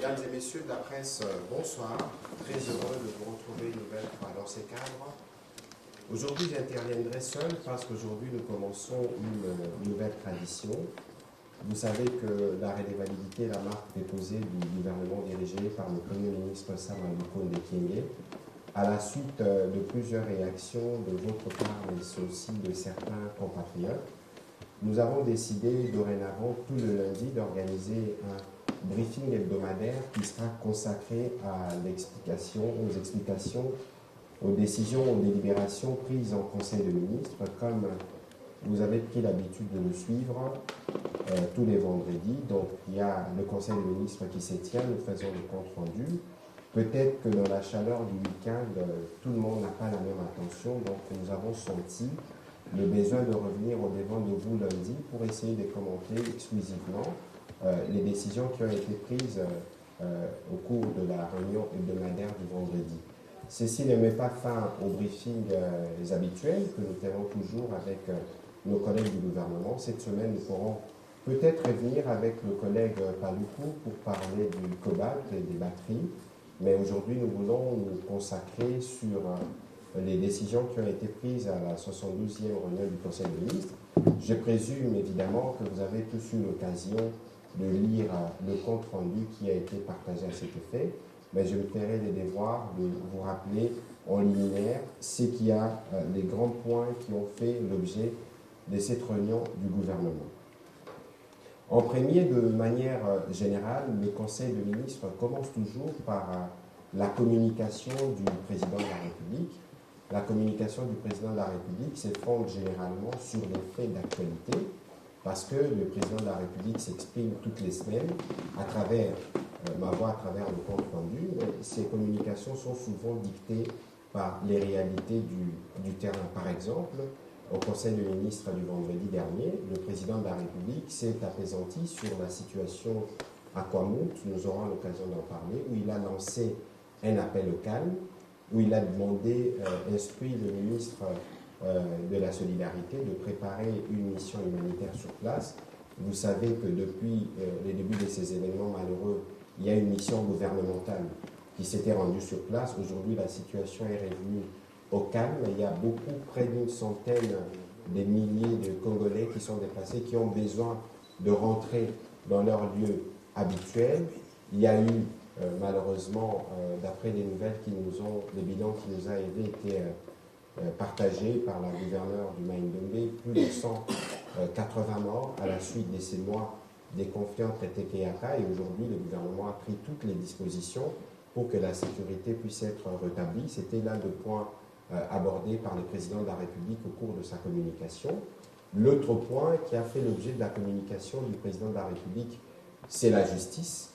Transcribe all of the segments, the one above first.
Mesdames et messieurs de la presse, bonsoir. Très heureux de vous retrouver une nouvelle fois dans ces cadres. Aujourd'hui, j'interviendrai seul parce qu'aujourd'hui, nous commençons une nouvelle tradition. Vous savez que l'arrêt des validités est la marque déposée du gouvernement dirigé par le Premier ministre Sam Alukonde Kyenge, à la suite de plusieurs réactions de votre part, mais aussi de certains compatriotes. Nous avons décidé dorénavant, tout le lundi, d'organiser un briefing hebdomadaire qui sera consacré à aux explications, aux décisions, aux délibérations prises en Conseil de ministres, comme vous avez pris l'habitude de nous suivre tous les vendredis. Donc, il y a le Conseil de ministres qui se tient, nous faisons des comptes rendus. Peut-être que dans la chaleur du week-end, tout le monde n'a pas la même attention, donc nous avons senti le besoin de revenir au devant de vous lundi pour essayer de commenter exclusivement les décisions qui ont été prises au cours de la réunion hebdomadaire du vendredi. Ceci ne met pas fin aux briefings habituels que nous tenons toujours avec nos collègues du gouvernement. Cette semaine, nous pourrons peut-être revenir avec le collègue Paluku pour parler du cobalt et des batteries, mais aujourd'hui, nous voulons nous consacrer sur les décisions qui ont été prises à la 72e réunion du Conseil des ministres. Je présume évidemment que vous avez tous eu l'occasion de lire le compte rendu qui a été partagé à cet effet, mais je me ferai les devoirs de vous rappeler en liminaire ce qu'il y a, les grands points qui ont fait l'objet de cette réunion du gouvernement. En premier, de manière générale, le Conseil de ministres commence toujours par la communication du président de la République. La communication du président de la République se fonde généralement sur les faits d'actualité, parce que le président de la République s'exprime toutes les semaines à travers ma voix, à travers le compte rendu. Ces communications sont souvent dictées par les réalités du terrain. Par exemple, au Conseil des ministres du vendredi dernier, le président de la République s'est apaisanti sur la situation à Kwamouth, nous aurons l'occasion d'en parler, où il a lancé un appel au calme, où il a demandé, instruit le ministre de la Solidarité de préparer une mission humanitaire sur place. Vous savez que depuis les débuts de ces événements malheureux, il y a une mission gouvernementale qui s'était rendue sur place. Aujourd'hui, la situation est revenue au calme. Il y a beaucoup, près d'une centaine de milliers de Congolais qui sont déplacés, qui ont besoin de rentrer dans leur lieu habituel. Il y a eu, malheureusement, d'après les nouvelles les bilans qui nous a été partagés par la gouverneure du Maïndombe, plus de 180 morts à la suite de ces mois des conflits entre Teke-Yaka, et aujourd'hui le gouvernement a pris toutes les dispositions pour que la sécurité puisse être rétablie. C'était l'un des points abordés par le président de la République au cours de sa communication. L'autre point qui a fait l'objet de la communication du président de la République, c'est la justice.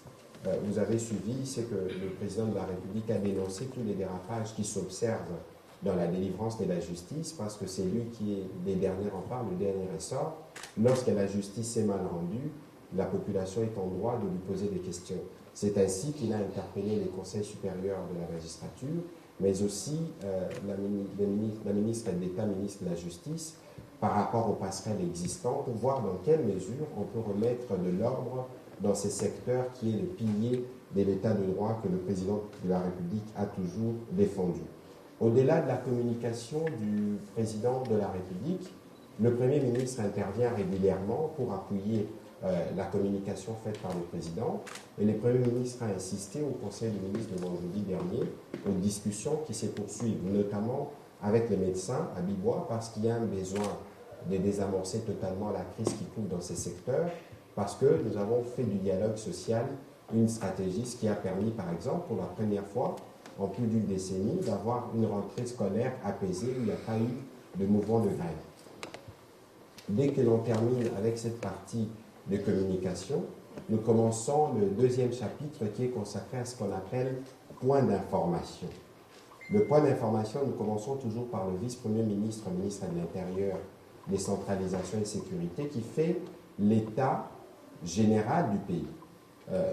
Vous avez suivi, c'est que le président de la République a dénoncé tous les dérapages qui s'observent dans la délivrance de la justice, parce que c'est lui qui est des derniers remparts, le dernier ressort. Lorsque la justice est mal rendue, la population est en droit de lui poser des questions. C'est ainsi qu'il a interpellé les conseils supérieurs de la magistrature, mais aussi la ministre d'État, ministre de la Justice, par rapport aux passerelles existantes, pour voir dans quelle mesure on peut remettre de l'ordre dans ces secteurs qui est le pilier de l'état de droit que le président de la République a toujours défendu. Au-delà de la communication du président de la République, le Premier ministre intervient régulièrement pour appuyer la communication faite par le président, et le Premier ministre a insisté au Conseil des ministres de vendredi dernier aux discussions qui se poursuivent, notamment avec les médecins à Bibois, parce qu'il y a un besoin de désamorcer totalement la crise qui couvre dans ces secteurs, parce que nous avons fait du dialogue social une stratégie, ce qui a permis, par exemple, pour la première fois en plus d'une décennie, d'avoir une rentrée scolaire apaisée où il n'y a pas eu de mouvement de grève. Dès que l'on termine avec cette partie de communication, nous commençons le deuxième chapitre qui est consacré à ce qu'on appelle point d'information. Le point d'information, nous commençons toujours par le vice-premier ministre, ministre de l'Intérieur, décentralisation et sécurité, qui fait l'état général du pays.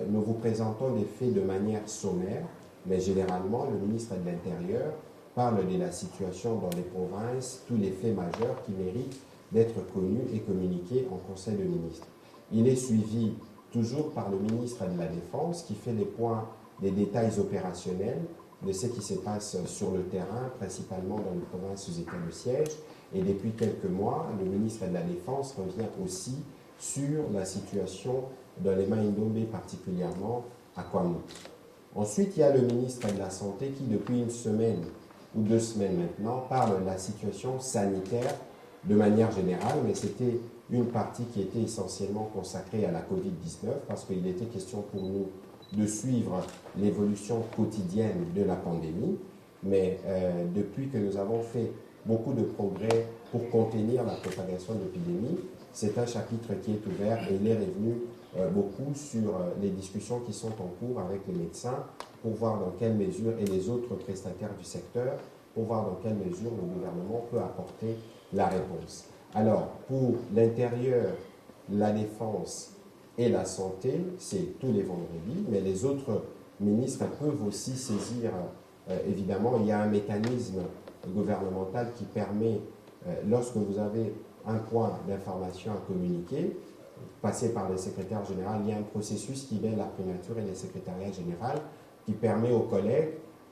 Nous vous présentons des faits de manière sommaire, mais généralement, le ministre de l'Intérieur parle de la situation dans les provinces, tous les faits majeurs qui méritent d'être connus et communiqués en Conseil de ministres. Il est suivi toujours par le ministre de la Défense qui fait les points des détails opérationnels de ce qui se passe sur le terrain, principalement dans les provinces sous état de siège. Et depuis quelques mois, le ministre de la Défense revient aussi sur la situation dans les Maïndombe, particulièrement à Kwamou. Ensuite, il y a le ministre de la Santé qui, depuis une semaine ou 2 semaines maintenant, parle de la situation sanitaire de manière générale, mais c'était une partie qui était essentiellement consacrée à la Covid-19 parce qu'il était question pour nous de suivre l'évolution quotidienne de la pandémie. Mais depuis que nous avons fait beaucoup de progrès pour contenir la propagation de l'épidémie, c'est un chapitre qui est ouvert et il est revenu beaucoup sur les discussions qui sont en cours avec les médecins pour voir dans quelle mesure, et les autres prestataires du secteur, pour voir dans quelle mesure le gouvernement peut apporter la réponse. Alors, pour l'intérieur, la défense et la santé, c'est tous les vendredis, mais les autres ministres peuvent aussi saisir, évidemment, il y a un mécanisme gouvernemental qui permet, lorsque vous avez un point d'information à communiquer, passer par le secrétaire général, il y a un processus qui met la primature et le secrétariat général qui permet aux collègues,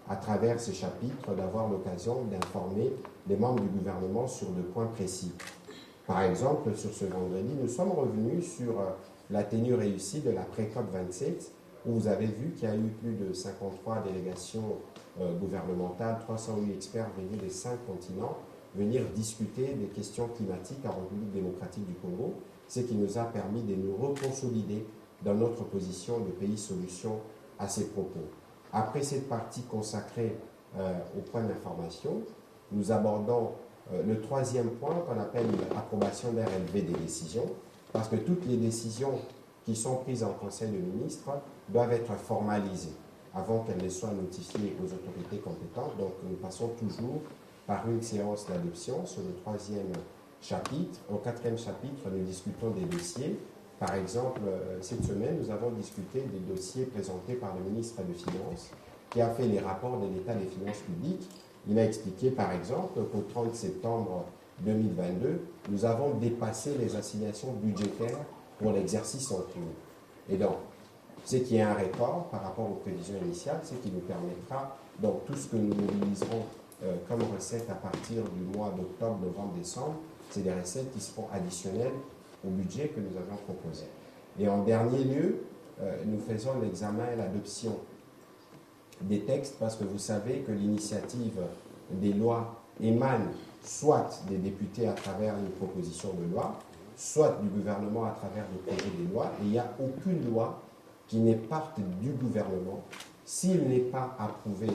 à travers ce chapitre, d'avoir l'occasion d'informer les membres du gouvernement sur des points précis. Par exemple, sur ce vendredi, nous sommes revenus sur la tenue réussie de la pré-COP 27, où vous avez vu qu'il y a eu plus de 53 délégations gouvernementales, 308 experts venus des 5 continents, venir discuter des questions climatiques en République démocratique du Congo, ce qui nous a permis de nous reconsolider dans notre position de pays solution à ces propos. Après cette partie consacrée au point d'information, nous abordons le troisième point qu'on appelle l'approbation d'un relevé des décisions, parce que toutes les décisions qui sont prises en Conseil de ministres doivent être formalisées avant qu'elles ne soient notifiées aux autorités compétentes. Donc nous passons toujours par une séance d'adoption sur le troisième chapitre. Au quatrième chapitre, nous discutons des dossiers. Par exemple, cette semaine, nous avons discuté des dossiers présentés par le ministre des Finances, qui a fait les rapports de l'État des finances publiques. Il a expliqué, par exemple, qu'au 30 septembre 2022, nous avons dépassé les assignations budgétaires pour l'exercice en cours. Et donc, ce qui est un record par rapport aux prévisions initiales, ce qui nous permettra, donc tout ce que nous mobiliserons comme recettes à partir du mois d'octobre, novembre, décembre, c'est des recettes qui seront additionnelles au budget que nous avons proposé. Et en dernier lieu, nous faisons l'examen et l'adoption des textes parce que vous savez que l'initiative des lois émane soit des députés à travers une proposition de loi, soit du gouvernement à travers des projets de loi, et il n'y a aucune loi qui n'est parte du gouvernement s'il n'est pas approuvé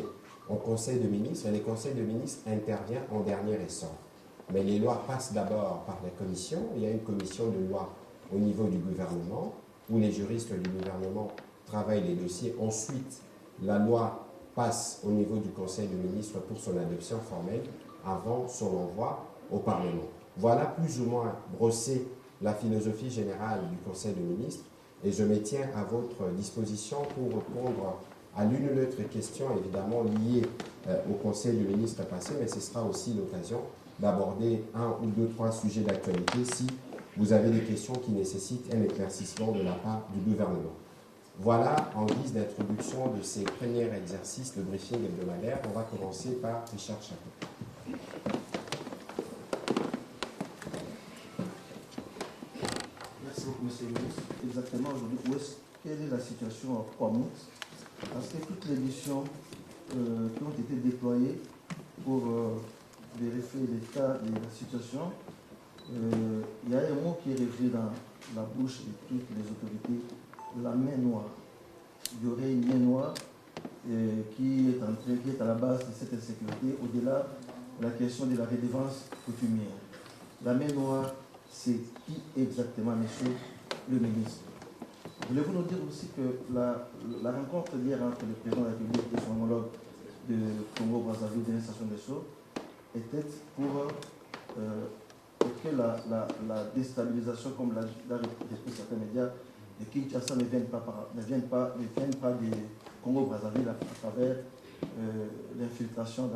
au Conseil de ministres, et le Conseil de ministres intervient en dernier ressort. Mais les lois passent d'abord par la commission. Il y a une commission de loi au niveau du gouvernement, où les juristes du gouvernement travaillent les dossiers. Ensuite, la loi passe au niveau du Conseil de ministres pour son adoption formelle avant son envoi au Parlement. Voilà plus ou moins brossé la philosophie générale du Conseil de ministres et je me tiens à votre disposition pour répondre à l'une ou l'autre question évidemment liée au Conseil de ministres passé, mais ce sera aussi l'occasion d'aborder un ou deux, trois sujets d'actualité si vous avez des questions qui nécessitent un éclaircissement de la part du gouvernement. Voilà, en guise d'introduction de ces premiers exercices de briefing hebdomadaire, on va commencer par Richard Chapeau. Merci beaucoup, monsieur le ministre. Exactement, aujourd'hui, quelle est la situation à Kwamou? Parce que toutes les missions qui ont été déployées pour vérifier l'état de la situation, il y a un mot qui est revenu dans la bouche de toutes les autorités, la main noire. Il y aurait une main noire qui est à la base de cette insécurité, au-delà de la question de la redevance coutumière. La main noire, c'est qui exactement, monsieur le ministre? Voulez-vous nous dire aussi que la rencontre d'hier entre le président de la République et son homologue de Congo-Brazzaville, de l'instation des Sceaux, était pour que la déstabilisation, comme l'a répété certains médias, de Kinshasa ne vienne pas du Congo-Brazzaville à travers l'infiltration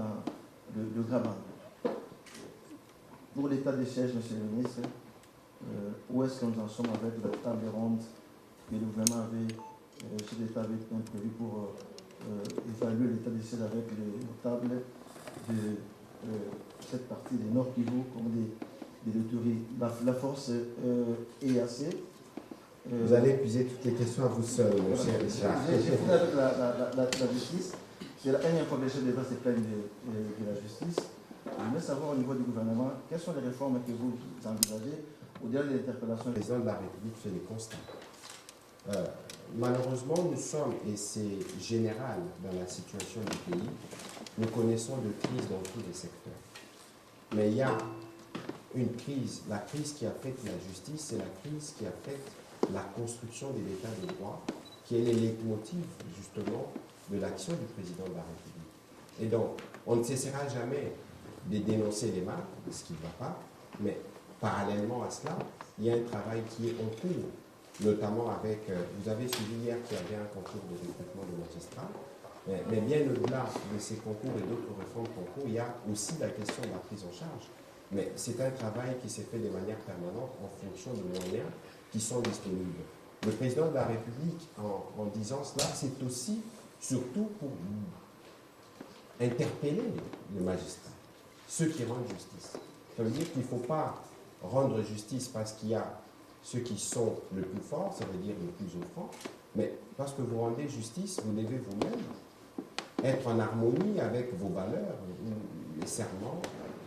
de Graban. Pour l'état des sièges, monsieur le ministre, où est-ce que nous en sommes avec la table ronde que le gouvernement avait, chef d'État avait prévu pour évaluer l'état des ciels avec les notables de cette partie des Nord Kivu, comme des Ituri. La force EAC. Vous allez épuiser toutes les questions à vous seul, mon cher Richard. J'ai fini avec la justice. C'est la dernière fois que les chefs d'État se plaignent de la justice. Je voulais savoir au niveau du gouvernement, quelles sont les réformes que vous envisagez au-delà de l'interpellation. Le président de la République fait des constats. Malheureusement, nous sommes, et c'est général dans la situation du pays, nous connaissons de crises dans tous les secteurs. Mais il y a une crise, la crise qui affecte la justice, c'est la crise qui affecte la construction de l'état de droit, qui est le leitmotiv, justement, de l'action du président de la République. Et donc, on ne cessera jamais de dénoncer les mal, ce qui ne va pas, mais parallèlement à cela, il y a un travail qui est en cours, notamment avec, vous avez suivi hier qu'il y avait un concours de recrutement de magistrats, mais bien au-delà de ces concours et d'autres réformes concours, il y a aussi la question de la prise en charge. Mais c'est un travail qui s'est fait de manière permanente en fonction de moyens qui sont disponibles. Le président de la République, en disant cela, c'est aussi, surtout pour interpeller les magistrats, ceux qui rendent justice. Ça veut dire qu'il ne faut pas rendre justice parce qu'il y a ceux qui sont le plus forts, ça veut dire le plus offrant, mais parce que vous rendez justice, vous devez vous-même être en harmonie avec vos valeurs, les serments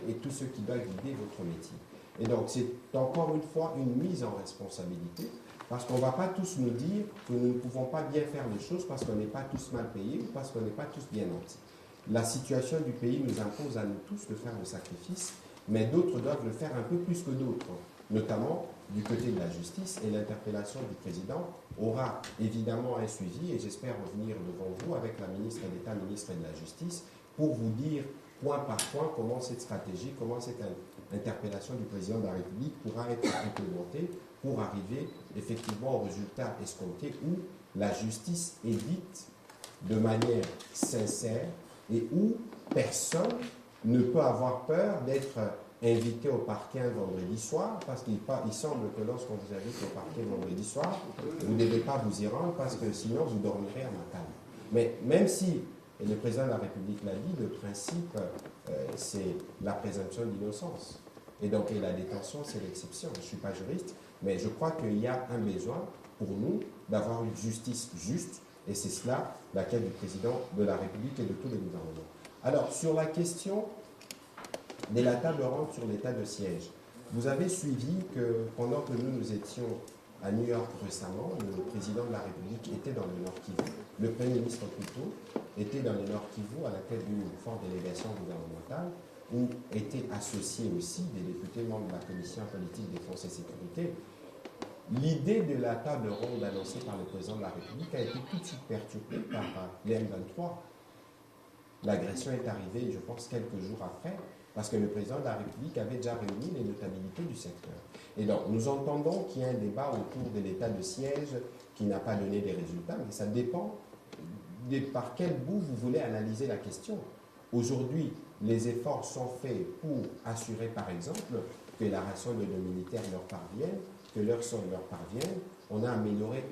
et tout ce qui doit guider votre métier. Et donc, c'est encore une fois une mise en responsabilité, parce qu'on ne va pas tous nous dire que nous ne pouvons pas bien faire les choses parce qu'on n'est pas tous mal payés ou parce qu'on n'est pas tous bien nantis. La situation du pays nous impose à nous tous de faire le sacrifice, mais d'autres doivent le faire un peu plus que d'autres, notamment du côté de la justice, et l'interpellation du président aura évidemment un suivi, et j'espère revenir devant vous avec la ministre d'État, ministre de la Justice, pour vous dire point par point comment cette stratégie, comment cette interpellation du président de la République pourra être implémentée pour arriver effectivement au résultat escompté où la justice est dite de manière sincère et où personne ne peut avoir peur d'être invité au parquet un vendredi soir, parce qu'il semble que lorsqu'on vous invite au parquet vendredi soir, vous ne devez pas vous y rendre parce que sinon vous dormirez à Matane. Mais même si, et le président de la République l'a dit, le principe, c'est la présomption d'innocence. Et donc, et la détention, c'est l'exception. Je ne suis pas juriste, mais je crois qu'il y a un besoin pour nous d'avoir une justice juste, et c'est cela la quête du président de la République et de tous les gouvernements. Alors, sur la question de la table ronde sur l'état de siège, vous avez suivi que pendant que nous étions à New York récemment, le président de la République était dans le Nord Kivu, le Premier ministre plutôt, était dans le Nord Kivu à la tête d'une forte délégation gouvernementale, où étaient associés aussi des députés membres de la Commission politique défense et sécurité. L'idée de la table ronde annoncée par le président de la République a été tout de suite perturbée par les M23. L'agression est arrivée, je pense, quelques jours après, parce que le président de la République avait déjà réuni les notabilités du secteur. Et donc, nous entendons qu'il y a un débat autour de l'état de siège qui n'a pas donné des résultats, mais ça dépend de par quel bout vous voulez analyser la question. Aujourd'hui, les efforts sont faits pour assurer, par exemple, que la ration de nos militaires leur parvienne, que leurs sols leur parviennent. On a amélioré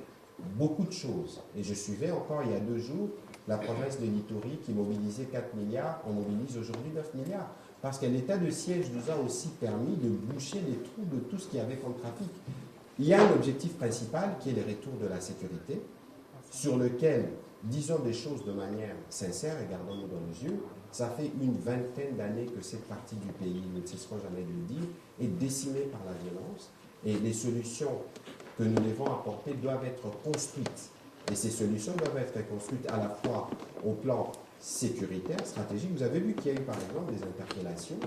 beaucoup de choses. Et je suivais encore il y a 2 jours la province de l'Ituri qui mobilisait 4 milliards, on mobilise aujourd'hui 9 milliards. Parce que l'état de siège nous a aussi permis de boucher les trous de tout ce qu'il y avait comme trafic. Il y a un objectif principal qui est le retour de la sécurité, sur lequel, disons des choses de manière sincère et gardons-nous dans les yeux, ça fait une vingtaine d'années que cette partie du pays, nous ne cesserons jamais de le dire, est décimée par la violence, et les solutions que nous devons apporter doivent être construites. Et ces solutions doivent être construites à la fois au plan sécuritaire, stratégique. Vous avez vu qu'il y a eu par exemple des interpellations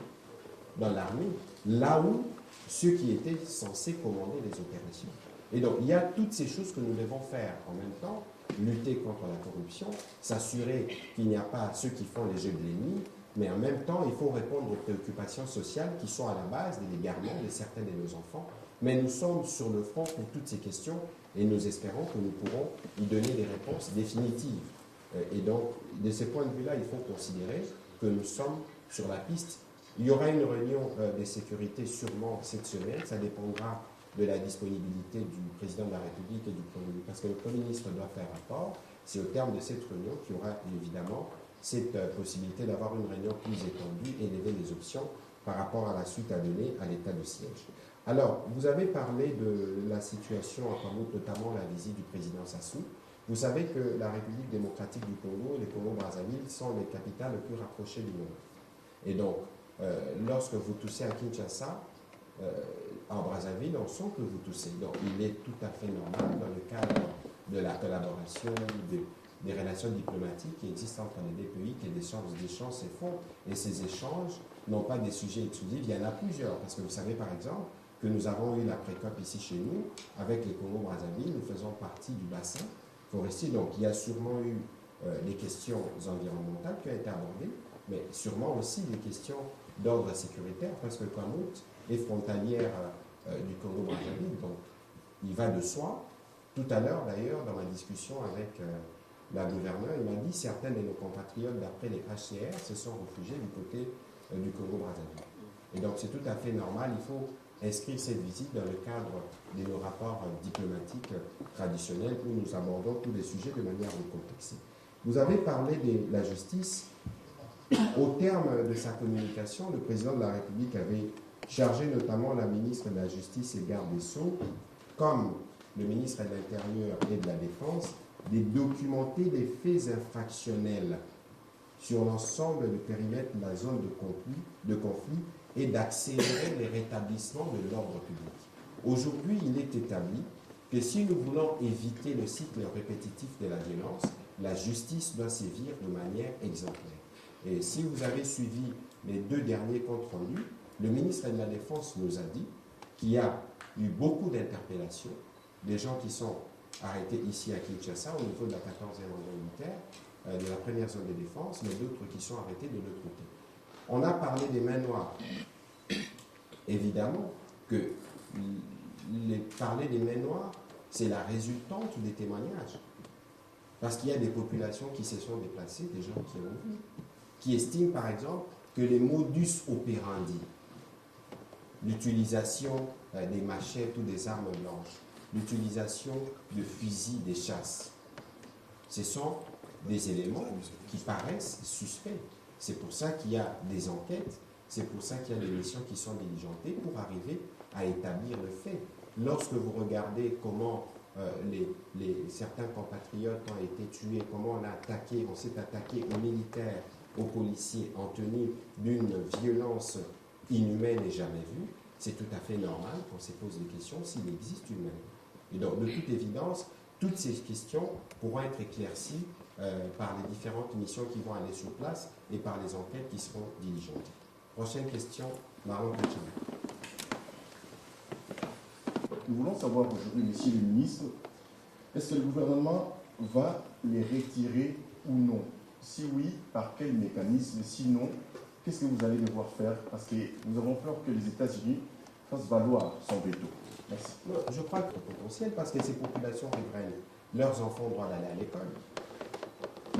dans l'armée, là où ceux qui étaient censés commander les opérations. Et donc, il y a toutes ces choses que nous devons faire en même temps, lutter contre la corruption, s'assurer qu'il n'y a pas ceux qui font les jeux de l'ennemi, mais en même temps, il faut répondre aux préoccupations sociales qui sont à la base de l'égarement de certains de nos enfants. Mais nous sommes sur le front pour toutes ces questions et nous espérons que nous pourrons y donner des réponses définitives. Et donc, de ce point de vue-là, il faut considérer que nous sommes sur la piste. Il y aura une réunion de sécurité sûrement cette semaine, ça dépendra de la disponibilité du président de la République et du Premier ministre, parce que le Premier ministre doit faire rapport. C'est au terme de cette réunion qu'il y aura évidemment cette possibilité d'avoir une réunion plus étendue et d'élever les options par rapport à la suite à donner à l'état de siège. Alors, vous avez parlé de la situation en Congo, notamment la visite du président Sassou. Vous savez que la République démocratique du Congo et le Congo-Brazzaville sont les capitales les plus rapprochées du monde. Et donc, lorsque vous toussez à Kinshasa, en Brazzaville, on sent que vous toussez. Donc, il est tout à fait normal, dans le cadre de la collaboration, des relations diplomatiques qui existent entre les deux pays, que des sortes d'échanges se font. Et ces échanges n'ont pas des sujets exclusifs, il y en a plusieurs. Parce que vous savez, par exemple, que nous avons eu la pré-COP ici chez nous, avec les Congo-Brazzaville, nous faisons partie du bassin forestier. Donc, il y a sûrement eu des questions environnementales qui ont été abordées, mais sûrement aussi des questions d'ordre sécuritaire, parce que Kwamouth est frontalière du Congo-Brazzaville. Donc, il va de soi. Tout à l'heure, d'ailleurs, dans ma discussion avec la gouverneure, il m'a dit que certains de nos compatriotes, d'après les HCR, se sont réfugiés du côté du Congo-Brazzaville. Et donc, c'est tout à fait normal. Il faut inscrire cette visite dans le cadre de nos rapports diplomatiques traditionnels où nous abordons tous les sujets de manière décomplexée. Vous avez parlé de la justice. Au terme de sa communication, le président de la République avait chargé notamment la ministre de la Justice et garde des Sceaux, comme le ministre de l'Intérieur et de la Défense, de documenter les faits infractionnels sur l'ensemble du périmètre de la zone de conflit et d'accélérer les rétablissements de l'ordre public. Aujourd'hui, il est établi que si nous voulons éviter le cycle répétitif de la violence, la justice doit sévir de manière exemplaire. Et si vous avez suivi les 2 derniers comptes rendus, le ministre de la Défense nous a dit qu'il y a eu beaucoup d'interpellations, des gens qui sont arrêtés ici à Kinshasa au niveau de la 14e région militaire, de la première zone de défense, mais d'autres qui sont arrêtés de l'autre côté. On a parlé des mains noires. Évidemment que parler des mains noires, c'est la résultante des témoignages. Parce qu'il y a des populations qui se sont déplacées, des gens qui ont vu, qui estiment par exemple que les modus operandi, l'utilisation des machettes ou des armes blanches, l'utilisation de fusils, des chasses, ce sont des éléments qui paraissent suspects. C'est pour ça qu'il y a des enquêtes, c'est pour ça qu'il y a des missions qui sont diligentées pour arriver à établir le fait. Lorsque vous regardez comment certains compatriotes ont été tués, comment on s'est attaqué aux militaires, aux policiers en tenue d'une violence inhumaine et jamais vue, c'est tout à fait normal qu'on se pose des questions s'il existe une main. Et donc, de toute évidence, toutes ces questions pourront être éclaircies par les différentes missions qui vont aller sur place et par les enquêtes qui seront diligentées. Prochaine question, Marlon Kachina. Nous voulons savoir aujourd'hui, Monsieur le ministre, est-ce que le gouvernement va les retirer ou non? Si oui, par quel mécanisme? Sinon, qu'est-ce que vous allez devoir faire? Parce que nous avons peur que les États-Unis fassent valoir son veto. Merci. Non, je crois que c'est potentiel parce que ces populations riveraines, leurs enfants ont droit d'aller à l'école.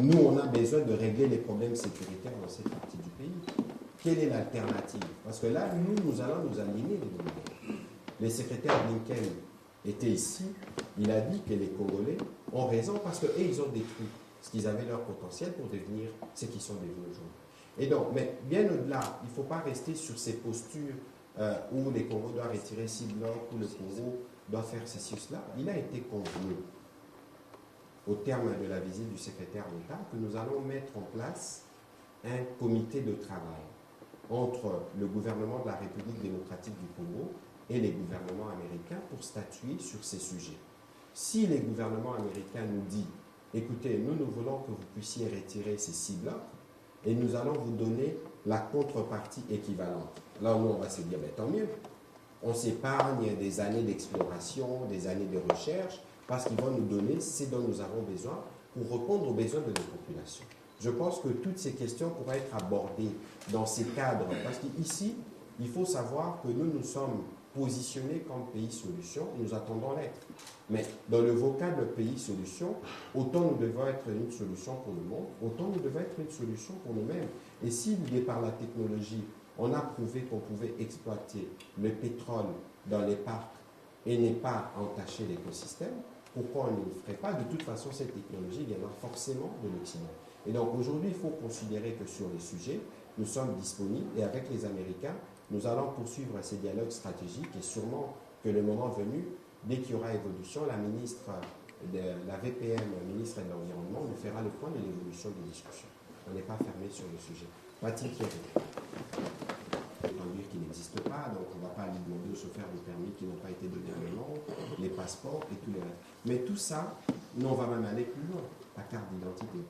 Nous, on a besoin de régler les problèmes sécuritaires dans cette partie du pays. Quelle est l'alternative? Parce que là, nous allons nous aligner les deux. Le secrétaire Blinken était ici, il a dit que les Congolais ont raison parce qu'eux, ils ont détruit ce qu'ils avaient leur potentiel pour devenir ce qu'ils sont devenus aujourd'hui. Et donc, mais bien au-delà, il ne faut pas rester sur ces postures où les Congos doivent retirer 6 blocs, où le Congo doit faire ceci ou cela. Il a été convenu, au terme de la visite du secrétaire d'État, que nous allons mettre en place un comité de travail entre le gouvernement de la République démocratique du Congo et les gouvernements américains pour statuer sur ces sujets. Si les gouvernements américains nous disent, écoutez, nous voulons que vous puissiez retirer ces 6 blocs et nous allons vous donner la contrepartie équivalente. Là, nous, on va se dire, ben, tant mieux. On s'épargne des années d'exploration, des années de recherche, parce qu'ils vont nous donner ce dont nous avons besoin pour répondre aux besoins de nos populations. Je pense que toutes ces questions pourraient être abordées dans ces cadres, parce qu'ici, il faut savoir que nous sommes positionnés comme pays solution, nous attendons l'être. Mais dans le vocable pays solution, autant nous devons être une solution pour le monde, autant nous devons être une solution pour nous-mêmes. Et si, par la technologie, on a prouvé qu'on pouvait exploiter le pétrole dans les parcs et n'est pas entaché l'écosystème, pourquoi on ne le ferait pas? De toute façon, cette technologie viendra forcément de l'Occident. Et donc aujourd'hui, il faut considérer que sur les sujets, nous sommes disponibles et avec les Américains, nous allons poursuivre ces dialogues stratégiques et sûrement que le moment venu, dès qu'il y aura évolution, la ministre de la VPM, ministre de l'Environnement, nous fera le point de l'évolution des discussions. On n'est pas fermé sur le sujet. Va-t-il qu'il qui n'existe pas, donc on ne va pas lui demander de se faire des permis qui n'ont pas été donnés à un nom, les passeports et tout le reste. Mais tout ça, nous on va même aller plus loin, la carte d'identité.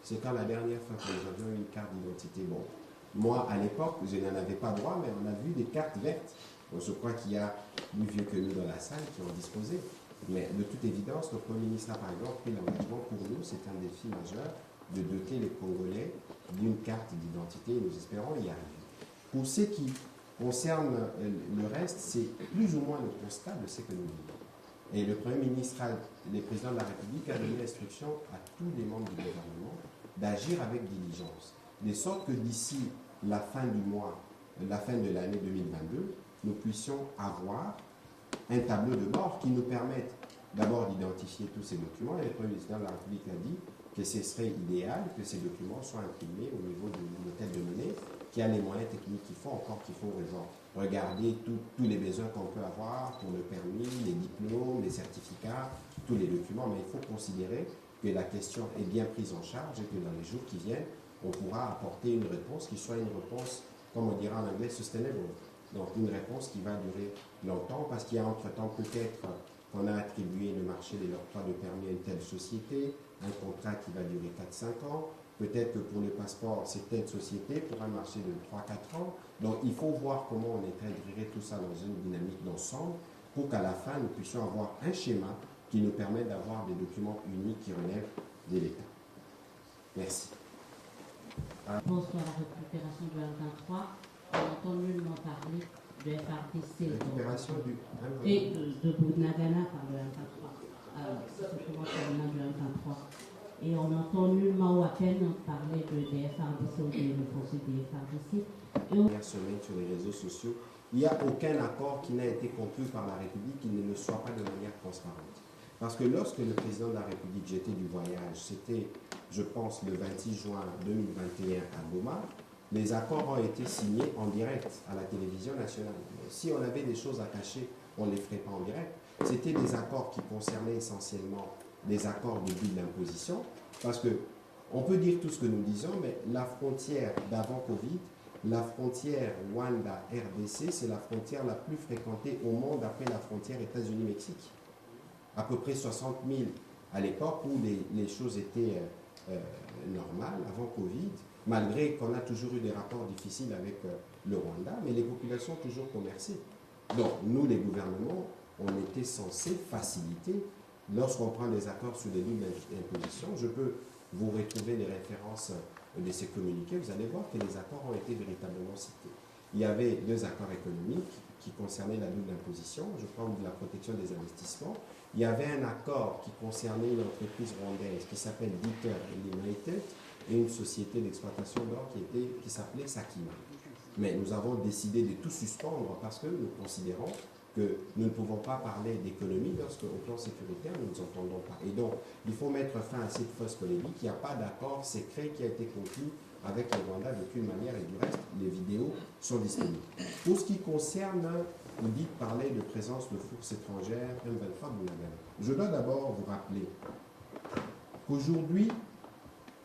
C'est quand la dernière fois que nous avions une carte d'identité, bon, moi à l'époque, je n'en avais pas droit, mais on a vu des cartes vertes. Donc, je crois qu'il y a plus vieux que nous dans la salle qui ont disposé. Mais de toute évidence, le Premier ministre a par exemple pris l'engagement pour nous, c'est un défi majeur, de doter les Congolais d'une carte d'identité et nous espérons y arriver. Pour ce qui concerne le reste, c'est plus ou moins le constat de ce que nous vivons. Et le Premier ministre, le Président de la République a donné l'instruction à tous les membres du gouvernement d'agir avec diligence, de sorte que d'ici la fin du mois, la fin de l'année 2022, nous puissions avoir un tableau de bord qui nous permette d'abord d'identifier tous ces documents. Et le Premier ministre de la République a dit que ce serait idéal que ces documents soient imprimés au niveau de l'hôtel de monnaie, qui a les moyens techniques qu'il faut, encore qu'il faut regarder tous les besoins qu'on peut avoir pour le permis, les diplômes, les certificats, tous les documents. Mais il faut considérer que la question est bien prise en charge et que dans les jours qui viennent, on pourra apporter une réponse qui soit une réponse, comme on dira en anglais, sustainable. Donc une réponse qui va durer longtemps, parce qu'il y a entre-temps peut-être qu'on a attribué le marché de l'octroi de permis à une telle société, un contrat qui va durer 4-5 ans. Peut-être que pour les passeports, c'est telle société pour un marché de 3-4 ans. Donc il faut voir comment on intégrerait tout ça dans une dynamique d'ensemble pour qu'à la fin, nous puissions avoir un schéma qui nous permette d'avoir des documents uniques qui relèvent de l'État. Merci. Bonsoir, la récupération du 123. On entend nullement parler de FRDC. Récupération du... Et de Bounagana par le 123. C'est simplement terminant du 123. Et on n'entend nullement ou à peine parler des FRDC ou des fonciers des FRDC. Dernière semaine sur les réseaux sociaux, il n'y a aucun accord qui n'a été conclu par la République qui ne le soit pas de manière transparente. Parce que lorsque le président de la République, j'étais du voyage, c'était, je pense, le 26 juin 2021 à Goma, les accords ont été signés en direct à la télévision nationale. Mais si on avait des choses à cacher, on ne les ferait pas en direct. C'était des accords qui concernaient essentiellement des accords de but d'imposition, parce que on peut dire tout ce que nous disons, mais la frontière d'avant Covid, la frontière Rwanda-RDC, c'est la frontière la plus fréquentée au monde après la frontière États-Unis-Mexique. À peu près 60 000 à l'époque où les choses étaient normales, avant Covid, malgré qu'on a toujours eu des rapports difficiles avec le Rwanda, mais les populations ont toujours commercé. Donc, nous, les gouvernements, on était censés faciliter. Lorsqu'on prend des accords sur des lignes d'imposition, je peux vous retrouver les références de ces communiqués, vous allez voir que les accords ont été véritablement cités. Il y avait 2 accords économiques qui concernaient la double imposition, je crois, ou de la protection des investissements. Il y avait un accord qui concernait une entreprise rwandaise qui s'appelle Dieter Limited et une société d'exploitation d'or qui s'appelait Sakima. Mais nous avons décidé de tout suspendre parce que nous considérons que nous ne pouvons pas parler d'économie lorsque, au plan sécuritaire, nous ne nous entendons pas. Et donc, il faut mettre fin à cette fausse polémique. Il n'y a pas d'accord secret qui a été conclu avec le Rwanda d'aucune manière, et du reste, les vidéos sont disponibles. Pour ce qui concerne, vous dites parler de présence de forces étrangères, M23 Bounagana. Je dois d'abord vous rappeler qu'aujourd'hui,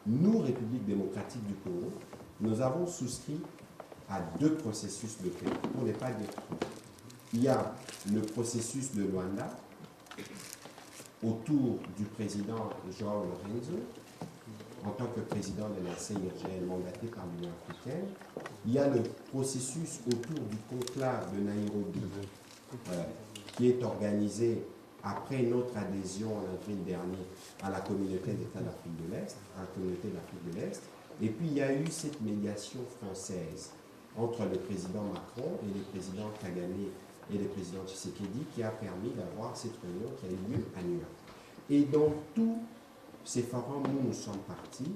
nous, République démocratique du Congo, nous avons souscrit à 2 processus de paix, pour ne pas dire 3. Il y a le processus de Luanda autour du président João Lorenzo en tant que président de la CIRGL mandaté par l'Union africaine. Il y a le processus autour du conclave de Nairobi qui est organisé après notre adhésion en avril dernier à la communauté d'États d'Afrique de l'Est, à la communauté d'Afrique de l'Est. Et puis il y a eu cette médiation française entre le président Macron et le président Kagame et le président Tshisekedi qui a permis d'avoir cette réunion qui a eu lieu à New York. Et dans tous ces forums où nous sommes partis,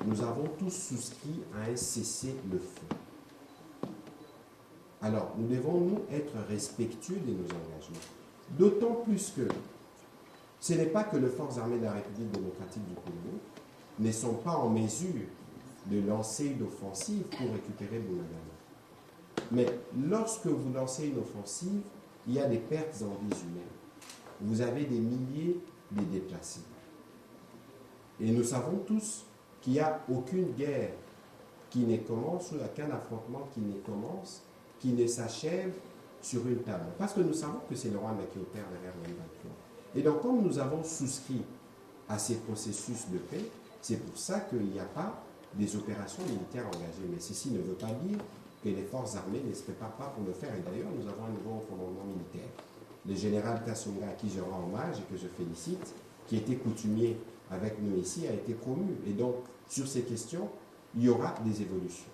nous avons tous souscrit à un cessez-le-feu. Alors, nous devons, nous, être respectueux de nos engagements. D'autant plus que ce n'est pas que les forces armées de la République démocratique du Congo ne sont pas en mesure de lancer une offensive pour récupérer Bunagana. Mais lorsque vous lancez une offensive, il y a des pertes en vies humaines. Vous avez des milliers de déplacés. Et nous savons tous qu'il n'y a aucune guerre qui ne commence, ou aucun affrontement qui ne commence, qui ne s'achève sur une table. Parce que nous savons que c'est le Rwanda qui opère derrière le M23. Et donc, comme nous avons souscrit à ces processus de paix, c'est pour ça qu'il n'y a pas des opérations militaires engagées. Mais ceci ne veut pas dire que les forces armées ne se préparent pas pour le faire. Et d'ailleurs, nous avons un nouveau commandement militaire. Le général Kassunga, à qui je rends hommage et que je félicite, qui était coutumier avec nous ici, a été promu. Et donc, sur ces questions, il y aura des évolutions.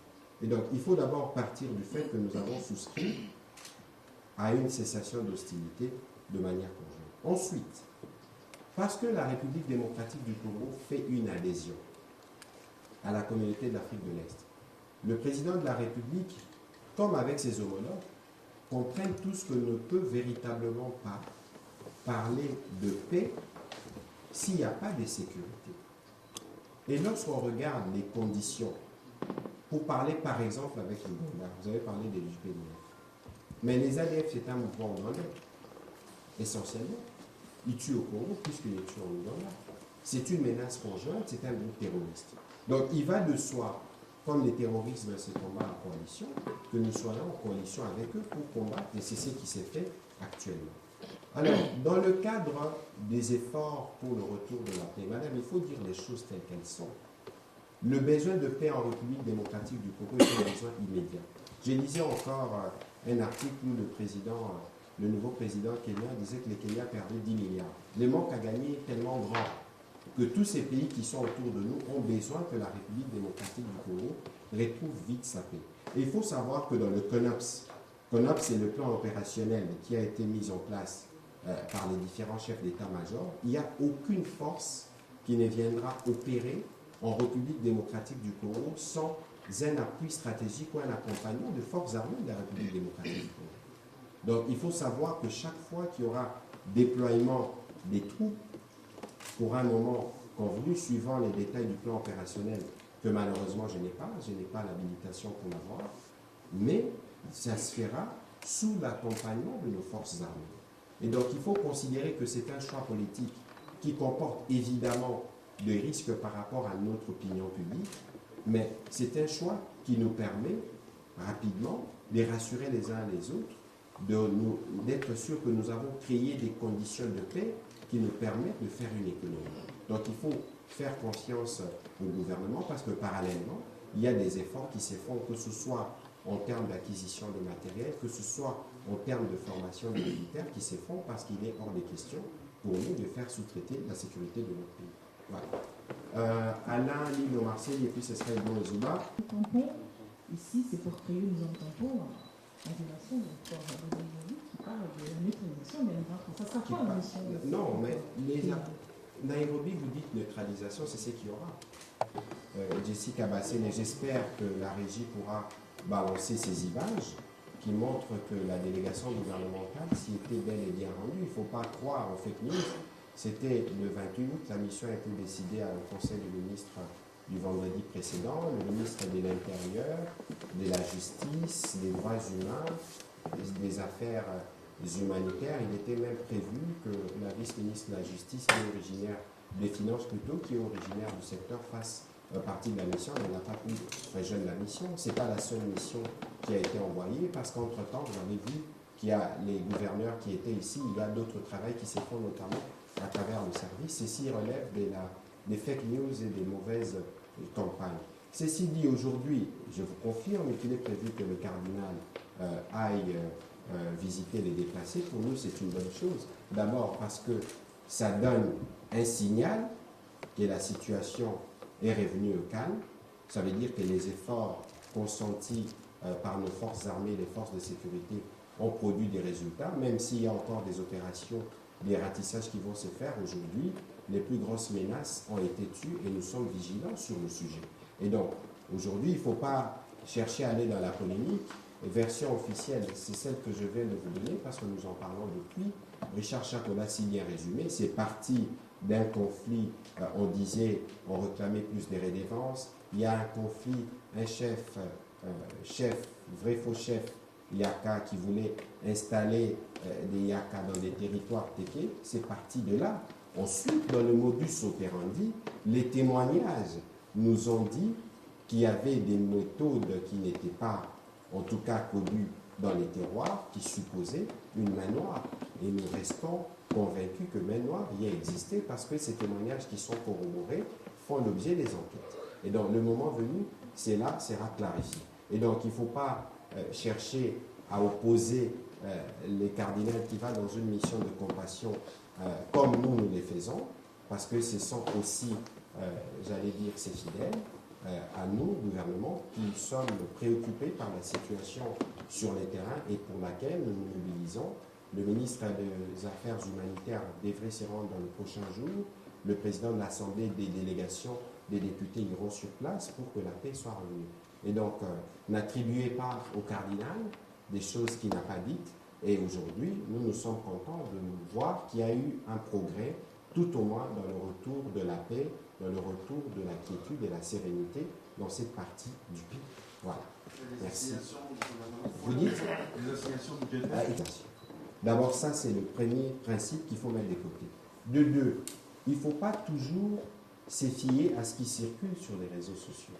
Et donc, il faut d'abord partir du fait que nous avons souscrit à une cessation d'hostilité de manière conjointe. Ensuite, parce que la République démocratique du Congo fait une adhésion à la communauté d'Afrique de l'Est, le président de la République, comme avec ses homologues, comprennent tous qu'on ne peut véritablement pas parler de paix s'il n'y a pas de sécurité. Et lorsqu'on regarde les conditions, pour parler par exemple avec l'Ouganda, vous avez parlé des JPDF, mais les ADF c'est un mouvement ougandais, essentiellement. Ils tuent au Congo plus qu'ils les tuent en Ouganda. C'est une menace conjointe, c'est un groupe terroriste. Donc il va de soi, comme les terroristes veulent se combattre en coalition, que nous soyons en coalition avec eux pour combattre, et c'est ce qui s'est fait actuellement. Alors, dans le cadre des efforts pour le retour de la paix, madame, il faut dire les choses telles qu'elles sont. Le besoin de paix en République démocratique du Congo est un besoin immédiat. J'ai lisé encore un article où le nouveau président kenyan disait que les Kenyans perdaient 10 milliards. Le manque à gagner est tellement grand que tous ces pays qui sont autour de nous ont besoin que la République démocratique du Congo retrouve vite sa paix. Et il faut savoir que dans le CONOPS, CONOPS c'est le plan opérationnel qui a été mis en place par les différents chefs d'état-major, il n'y a aucune force qui ne viendra opérer en République démocratique du Congo sans un appui stratégique ou un accompagnement de forces armées de la République démocratique du Congo. Donc il faut savoir que chaque fois qu'il y aura déploiement des troupes, pour un moment convenu, suivant les détails du plan opérationnel, que malheureusement je n'ai pas l'habilitation pour l'avoir, mais ça se fera sous l'accompagnement de nos forces armées. Et donc il faut considérer que c'est un choix politique qui comporte évidemment des risques par rapport à notre opinion publique, mais c'est un choix qui nous permet rapidement de rassurer les uns les autres, d'être sûr que nous avons créé des conditions de paix qui nous permettent de faire une économie. Donc il faut faire confiance au gouvernement parce que parallèlement, il y a des efforts qui se font, que ce soit en termes d'acquisition de matériel, que ce soit en termes de formation des militaires qui se font parce qu'il est hors des questions pour nous de faire sous-traiter la sécurité de notre pays. Voilà. Alain, Lino Marseille, et puis ce serait Bon Zouba. Ici, c'est pour créer une zone tampon en violation de l'accord de Nairobi qui parle de la neutralisation des migrants. Ça sera quoi la mission? Non, mais Nairobi, vous dites neutralisation, c'est ce qu'il y aura. Jessica Bassène, et j'espère que la régie pourra balancer ces images qui montrent que la délégation gouvernementale s'y était bel et bien rendue. Il ne faut pas croire aux fake news. C'était le 28 août, la mission a été décidée au Conseil des ministres du vendredi précédent. Le ministre de l'Intérieur, de la Justice, des droits humains, des affaires humanitaires, il était même prévu que la vice-ministre de la Justice, qui est originaire des Finances plutôt, qui est originaire du secteur, fasse partie de la mission. Elle n'a pas pu rejoindre la mission. Ce n'est pas la seule mission qui a été envoyée, parce qu'entre-temps, vous avez vu qu'il y a les gouverneurs qui étaient ici, il y a d'autres travaux qui se font notamment à travers le service. Ceci relève des fake news et des mauvaises campagnes. Ceci dit, aujourd'hui, je vous confirme qu'il est prévu que le cardinal aille visiter les déplacés. Pour nous, c'est une bonne chose. D'abord parce que ça donne un signal que la situation est revenue au calme. Ça veut dire que les efforts consentis par nos forces armées, les forces de sécurité, ont produit des résultats, même s'il y a encore des opérations, des ratissages qui vont se faire aujourd'hui. Les plus grosses menaces ont été tues et nous sommes vigilants sur le sujet. Et donc, aujourd'hui, il ne faut pas chercher à aller dans la polémique. version officielle, c'est celle que je viens de vous donner parce que nous en parlons depuis. Richard Chaco l'a si bien résumé, c'est parti d'un conflit, on disait, on réclamait plus des redevances, il y a un conflit, un chef, vrai faux chef, Yaka, qui voulait installer des Yaka dans des territoires téqués, c'est parti de là. Ensuite, dans le modus operandi, les témoignages nous ont dit qu'il y avait des méthodes qui n'étaient pas, en tout cas, connues dans les terroirs, qui supposaient une main noire. Et nous restons convaincus que main noire y a existé parce que ces témoignages qui sont corroborés font l'objet des enquêtes. Et donc, le moment venu, c'est là, sera clarifié. Et donc, il ne faut pas chercher à opposer les cardinals qui vont dans une mission de compassion comme nous les faisons, parce que ce sont aussi, j'allais dire, ces fidèles, à nous, gouvernement, qui sommes préoccupés par la situation sur les terrains et pour laquelle nous nous mobilisons. Le ministre des Affaires humanitaires devrait s'y rendre dans le prochain jour. Le président de l'Assemblée des délégations des députés iront sur place pour que la paix soit revenue. Et donc, n'attribuez pas au cardinal des choses qu'il n'a pas dites. Et aujourd'hui, nous sommes contents de voir qu'il y a eu un progrès, tout au moins dans le retour de la paix, dans le retour de la quiétude et la sérénité dans cette partie du pays. Voilà. Merci. Vous dites les assignations budgétaires. D'abord, ça, c'est le premier principe qu'il faut mettre de côté. De deux, il ne faut pas toujours se fier à ce qui circule sur les réseaux sociaux.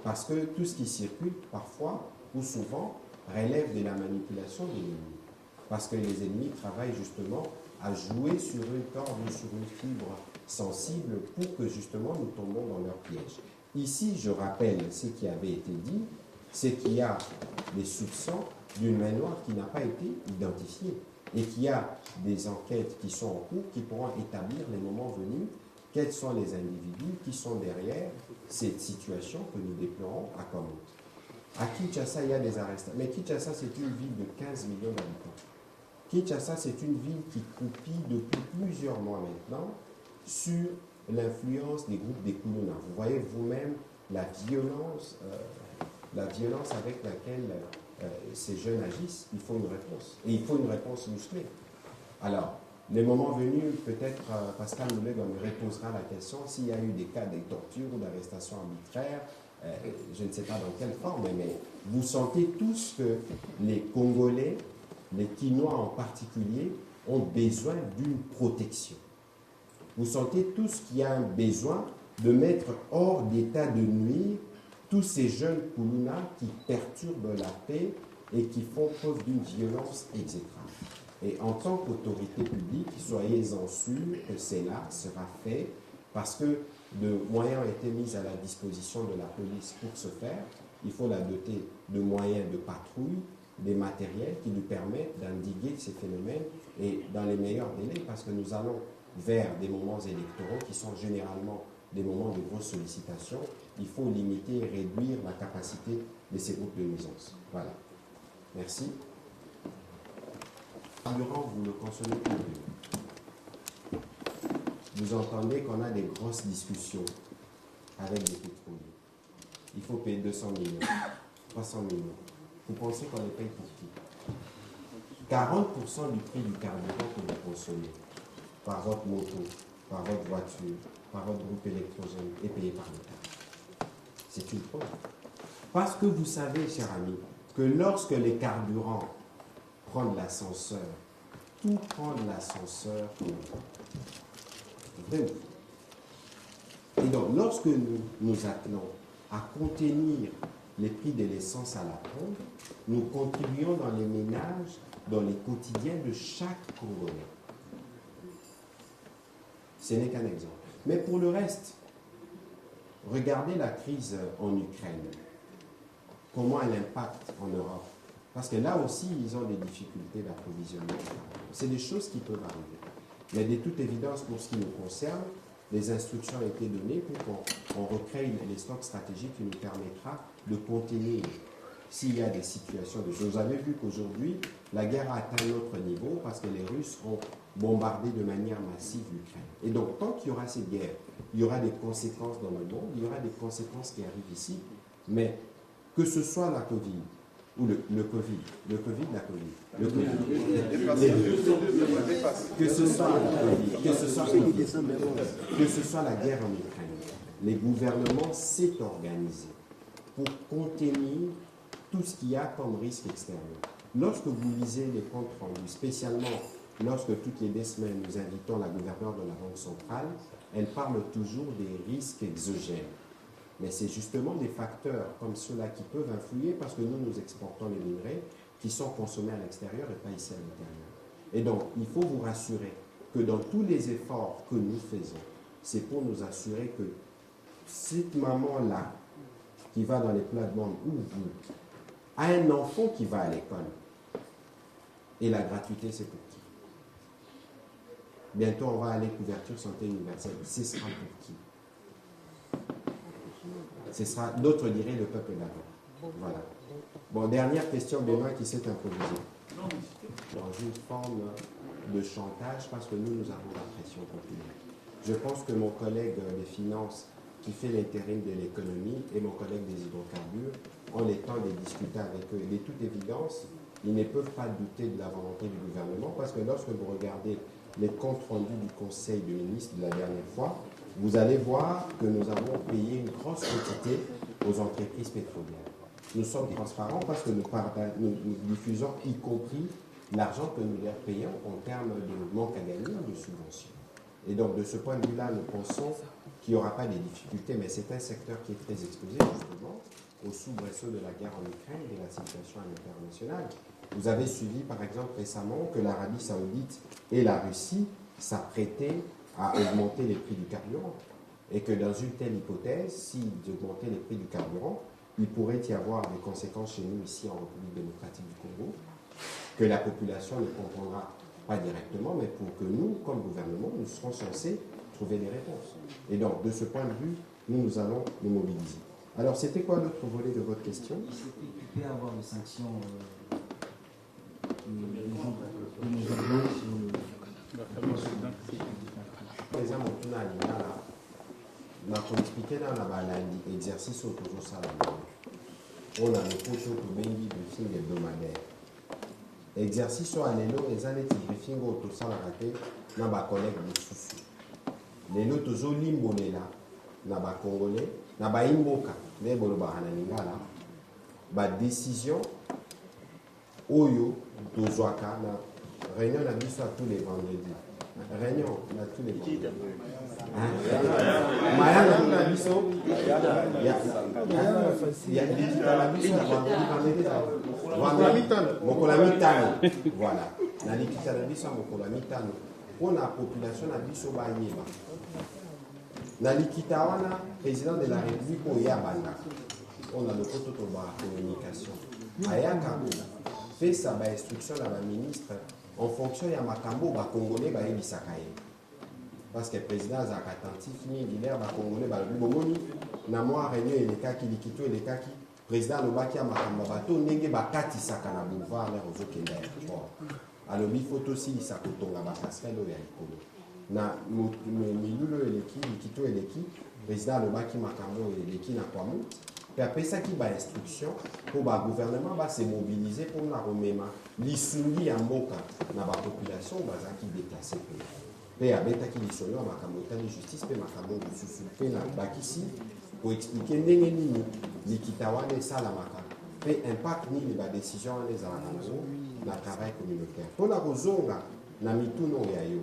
Parce que tout ce qui circule, parfois ou souvent, relève de la manipulation de l'ennemi. Parce que les ennemis travaillent justement à jouer sur une corde ou sur une fibre sensible pour que justement nous tombons dans leur piège. Ici, je rappelle ce qui avait été dit, c'est qu'il y a des soupçons d'une main noire qui n'a pas été identifiée et qu'il y a des enquêtes qui sont en cours qui pourront établir les moments venus quels sont les individus qui sont derrière cette situation que nous déplorons à Kamut. À Kinshasa, il y a des arrestations. Mais Kinshasa, c'est une ville de 15 millions d'habitants. Kinshasa, c'est une ville qui copie depuis plusieurs mois maintenant sur l'influence des groupes des Kuluna. Vous voyez vous-même la violence avec laquelle ces jeunes agissent. Il faut une réponse. Et il faut une réponse musclée. Alors, le moment venu, peut-être Pascal Mouleg me reposera la question s'il y a eu des cas de torture ou d'arrestation arbitraire. Je ne sais pas dans quelle forme, mais vous sentez tous que les Congolais, les Quinois en particulier, ont besoin d'une protection. Vous sentez tous qu'il y a un besoin de mettre hors d'état de nuire tous ces jeunes Kuluna qui perturbent la paix et qui font preuve d'une violence exécrable. Et en tant qu'autorité publique, soyez-en sûrs que cela sera fait parce que de moyens ont été mis à la disposition de la police pour ce faire. Il faut la doter de moyens de patrouille, des matériels qui lui permettent d'endiguer ces phénomènes et dans les meilleurs délais parce que nous allons vers des moments électoraux qui sont généralement des moments de grosse sollicitation. Il faut limiter et réduire la capacité de ces groupes de nuisance. Voilà. Merci. Durant, vous le consommez plus. Vous entendez qu'on a des grosses discussions avec des pétroliers. Il faut payer 200 millions, 300 millions. Vous pensez qu'on les paye pour qui? 40% du prix du carburant que vous consommez par votre moto, par votre voiture, par votre groupe électrogène est payé par l'État. C'est une preuve. Parce que vous savez, chers amis, que lorsque les carburants prennent l'ascenseur, tout prend l'ascenseur. Vraiment. Et donc, lorsque nous attelons à contenir les prix de l'essence à la pompe, nous contribuons dans les ménages, dans les quotidiens de chaque Congolais. Ce n'est qu'un exemple. Mais pour le reste, regardez la crise en Ukraine. Comment elle impacte en Europe. Parce que là aussi, ils ont des difficultés d'approvisionnement. C'est des choses qui peuvent arriver. Mais de toute évidence, pour ce qui nous concerne, les instructions ont été données pour qu'on recrée les stocks stratégiques qui nous permettra de contenir s'il y a des situations de choses. Vous avez vu qu'aujourd'hui, la guerre a atteint un autre niveau parce que les Russes ont bombardé de manière massive l'Ukraine. Et donc, tant qu'il y aura cette guerre, il y aura des conséquences dans le monde, il y aura des conséquences qui arrivent ici. Mais que ce soit la Covid, ou le Covid, la Covid, le Covid, les deux, que ce soit le Covid, que ce soit la guerre en Ukraine, les gouvernements s'est organisé pour contenir tout ce qu'il y a comme risque extérieur. Lorsque vous lisez les comptes rendus, spécialement lorsque toutes les 2 semaines nous invitons la gouverneure de la Banque centrale, elle parle toujours des risques exogènes. Mais c'est justement des facteurs comme ceux-là qui peuvent influer parce que nous exportons les minerais qui sont consommés à l'extérieur et pas ici à l'intérieur. Et donc, il faut vous rassurer que dans tous les efforts que nous faisons, c'est pour nous assurer que cette maman-là, qui va dans les plates-bandes ou vous, a un enfant qui va à l'école. Et la gratuité, c'est pour qui? Bientôt, on va aller couverture santé universelle. Ce sera pour qui? Ce sera, d'autres diraient, le peuple d'abord. Voilà. Bon, dernière question, Benoît, qui s'est improvisé. Dans une forme de chantage, parce que nous avons la pression populaire. Je pense que mon collègue des finances, qui fait l'intérim de l'économie, et mon collègue des hydrocarbures, ont le temps de discuter avec eux. Et de toute évidence, ils ne peuvent pas douter de la volonté du gouvernement, parce que lorsque vous regardez les comptes rendus du Conseil des ministres de la dernière fois, vous allez voir que nous avons payé une grosse quantité aux entreprises pétrolières. Nous sommes transparents parce que nous diffusons y compris l'argent que nous leur payons en termes de manque à gagner ou de subventions. Et donc, de ce point de vue-là, nous pensons qu'il n'y aura pas de difficultés, mais c'est un secteur qui est très exposé, justement, aux soubresauts de la guerre en Ukraine et de la situation à l'international. Vous avez suivi, par exemple, récemment que l'Arabie Saoudite et la Russie s'apprêtaient à augmenter les prix du carburant. Et que dans une telle hypothèse, s'ils augmentaient les prix du carburant, il pourrait y avoir des conséquences chez nous, ici en République démocratique du Congo, que la population ne comprendra pas directement, mais pour que nous, comme gouvernement, nous serons censés trouver des réponses. Et donc, de ce point de vue, nous allons nous mobiliser. Alors, c'était quoi l'autre volet de votre question? Il peut y avoir des sanctions Président Motuna Alingala, on a expliqué dans l'exercice au toujours ça. On a le coach au bengi briefing hebdomadaire. Exercice au alélo, les années de briefing au tout ça la raté, n'a pas collègue de sous. Les lots toujours limbolela, n'a pas congolais, n'a pas imboka, mais bon, bah décision, oyo, tozoaka, réunion la mise à tous les vendredis. Réunion, on a tous les vendredis. Voilà. On a population na biso ba yeba. Na likita wana président de la République o yabanda. On a le protocole de communication. Ayaka fait sa instruction à la ministre en fonction de makambo ba congolais ba yebisaka ye. Parce que le président a attentif ni leader ba congolais ba bomoni na moi réunion elekaki likito elekaki président lobaki ya makambo bato ndenge bakatisaka na boulevard les ozokenda aéroport. Alobi photo si sakotonga ba passerelle ya likolo. Na milulo eleki likito eleki président lobaki makambo eleki na kwamu. Puis après ça qui va instruction pour le gouvernement va se mobiliser pour la remema l'issuli en moka na ba population baza qui déplacer pe abeta qui lisolo ma kamota de justice pe makambo susu pe na bakisi pour expliquer ndenge nini likitawane sala maka pe impact ni ba décision les alango na travail communautaire pour la kozonga na mituno ya yo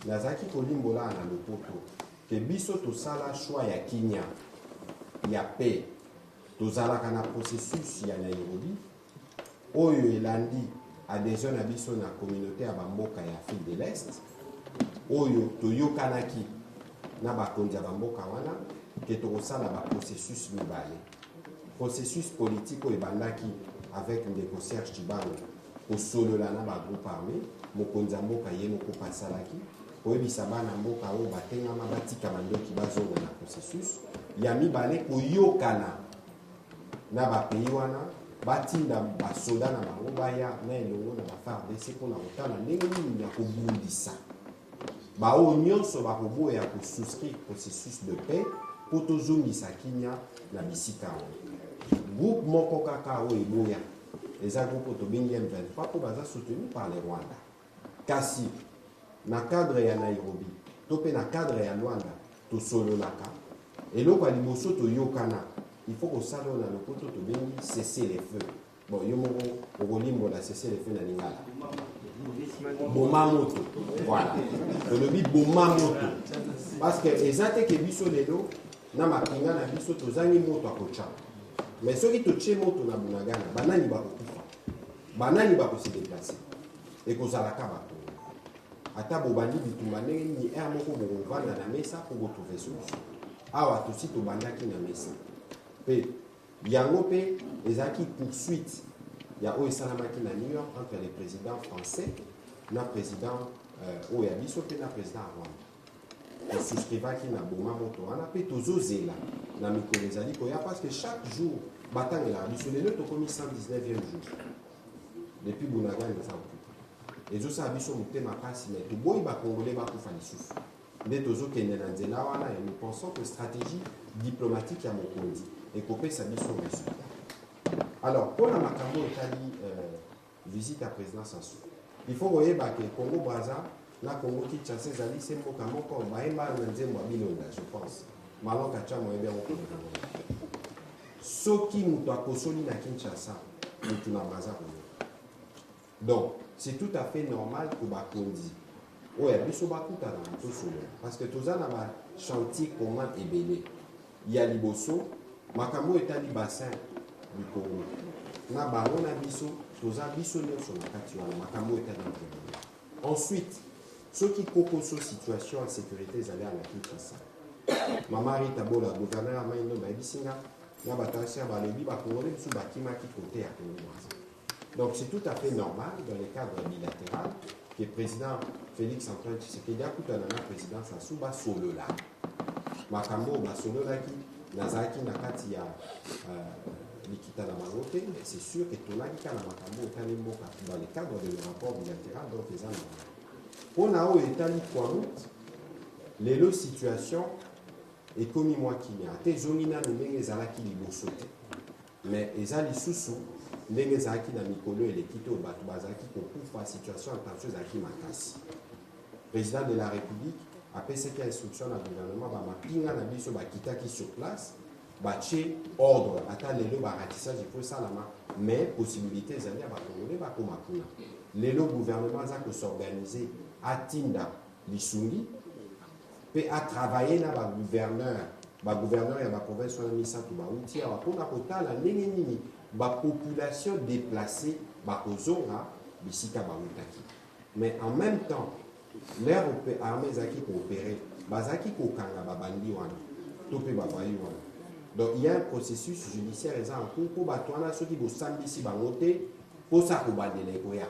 nazaki kolimbola na lopoto ke biso to sala choix ya kinya ya paix tozalaka na processus ya Nairobi oyo elandi adhésion na biso na communauté ya bamboka ya Afrique de l'Est oyo toyokanaki na bakonzi ya bamboka wana ke tokosala ba processus mibale processus politique oyo ebandaki avec ndeko Serge Tshibangu kosolola na bagroupe armé mokonzi ya mboka ye moko pasalaki oyebisa bana mboka oyo batengama batika bandoki bazonga na processus ya mibale koyokana na bapeyi wana batinda basoda na bango baya na elongo na bafardc mpona kotala ndenge nini ya kobundisa baoyo nyonso bakoboya kosouscrire processus de paix mpo tozongisa kinya na bisika wana groupe moko kaka oyo eboya eza groupe tobengi M23 po baza soutenu par les Rwanda kasi na cadre ya Nairobi to pe na cadre ya Luanda tosololaka eloko ya liboso toyokana il faut kosala na lopoto tobengi cesser les feux. Bon, yo moko okolimbola cesser les feux na lingala boma moto, voilà tolobi boma moto parce que ezate ke biso lelo na mapinga na biso tozangi moto akocha mais soki totie moto na Bunagana banani bakokufa banani bakose déplacer ekozalaka bato ata bobandi bitumba ndenge ni air moko bokovanda na mesa po botrouve solution awa tosi tobandaki na mesa pe yango pe ezalaki poursuite ya oyo esalamaki na New York entre les présidents français na président oyo ya biso pe na président ya Rwanda tosouscrivaki na boma moto wana pe tozozela na mikolo ezali koya parce que chaque jour batangelaka biso lelo tokomi 119e jour depuis Bunagana eza occupé ezosala biso motema makasi mais toboyi bakongole bakufa lisusu nde tozokende na nzela wana et nous pensons que stratégie diplomatique ya mokonzi ekopesa biso résultat. Alors mpona makambo etali visite ya président Sassou il faut koyeba ke Congo Brazza na Congo Kinshasa ezali se mboka moko bayemba na nzembo ya bilonga je pense malon kacha moyebi yango soki moto akosoli na Kinshasa motu na Brazza koyoka donc c'est tout à fait normal que bakonzi oyo ya biso bakutana na tosolola parce que toza na bachantier commun ebele ya liboso makambo etali bassin du Congo na bango na biso toza biso nyonso na kati wana makambo etali ebele ensuite soki kokoso situation ya sécurité ezali na Kinshasa mama Rita Bola gouverneur ya Maindo bayebisinga na batansia balobi bakongole biso bakimaki kote ya Congo. Donc c'est tout à fait normal dans le cadre bilatéral que le président Félix Antoine Tshisekedi akutana na président Sassou basolola makambo basololaki nazalaki na kati ya likita na bango te c'est sûr que tolaki kaka na makambo etali mboka dans le cadre de le rapport bilatéral donc eza na mpona oyo etali Kwamut lelo situation ekomi mwa kimia te ezongi nano ndenge ezalaki liboso te mais eza lisusu ndenge ezalaki na mikolo eleki te oyo bato bazalaki kokufa situation ya tension ezalaki makasi. Président de la République apesaki instruction na gouvernement bamapinga na biso bakitaki sur place batie ordre ata lelo baratissage ekosalama mais possibilité ezali ya bakongole bakoma kuna lelo gouvernement aza kosorganize atinda lisungi mpe atravaille na bagouverneur ya baprovince wana misato bauti awa mpona kotala ndenge nini bapopulation déplacée bakozonga bisika bautaki mais en même temps leur armée ezalaki koopérer bazalaki kokanga babandi wana to mpe babayi wana donc il y a un processus judiciaire eza en cours mpo bato wana soki bosambisi bango te mposa kobandela ekoya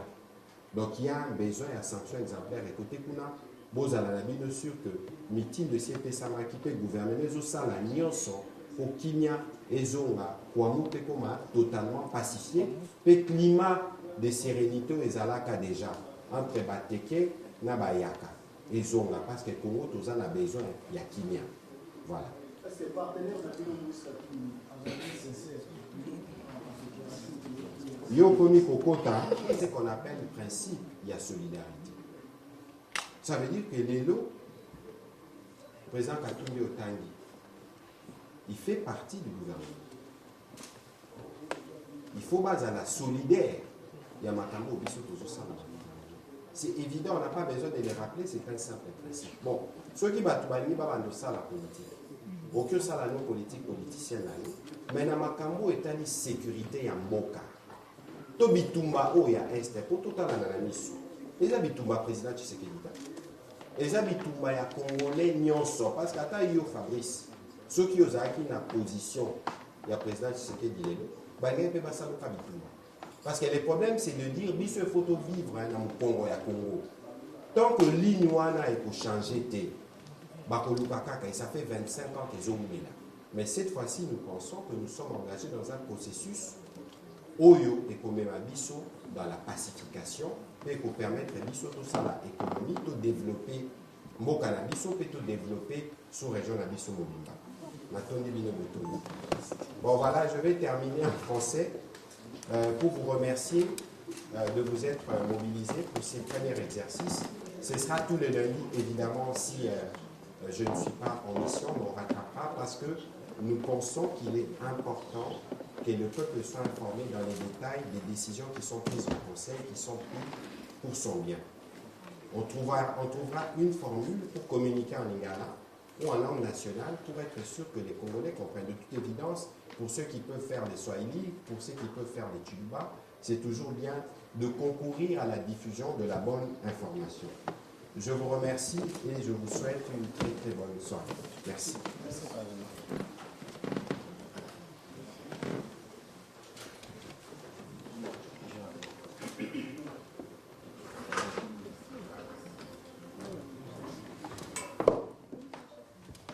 donc il y a un besoin ya sanction exemplaire ekote kuna bozala na bino sûr que mitinde esi epesamaki mpe gouvernement ezosala nyonso po kimia ezonga Kwamut mpe koma totalement pacifié mpe climat de sérénité oyo ezalaka déjà entre bateke na bayaka ezonga parce que Congo toza na besoin ya kimia voilà. Yo komi kokota c'est ce qu'on appelle le principe il y a solidarité. Ça veut dire que lelo président Katumbi Otangi il fait partie du gouvernement. Il faut bazala solidaire ya makambo biso tozosala. C'est évident, on n'a pas besoin de les rappeler, c'est un simple principe. Bon, ceux qui battent balingi babando ça la politique. Aucun ça la non politique politicien là. Mais na makambo etali sécurité ya mboka. To bitumba o ya este pour tout ala na miso. Eza bitumba président Tshisekedi. Eza bitumba ya congolais nyonso parce que ata yo Fabrice ceux qui ozaki na position ya président Tshisekedi lelo balingi pe basaloka bitumba. Parce que le problème, c'est de dire qu'il faut vivre dans le Congo. Tant que l'Inuana est pour changer, ça fait 25 ans qu'ils ont mis là. Mais cette fois-ci, nous pensons que nous sommes engagés dans un processus Oyo et comme Bisso dans la pacification et pour permettre Bisso tout ça l'économie, de développer Mokana Bisso et de développer sous région Bisso Mobimba. Bon voilà, je vais terminer en français pour vous remercier de vous être mobilisés pour ces premiers exercices. Ce sera tous les lundis, évidemment, si je ne suis pas en mission, on rattrapera parce que nous pensons qu'il est important que le peuple soit informé dans les détails des décisions qui sont prises au Conseil, qui sont prises pour son bien. On trouvera une formule pour communiquer en lingala ou en langue nationale pour être sûr que les Congolais comprennent. De toute évidence, pour ceux qui peuvent faire les Swahili, pour ceux qui peuvent faire les Tchouba, c'est toujours bien de concourir à la diffusion de la bonne information. Je vous remercie et je vous souhaite une très très bonne soirée. Merci.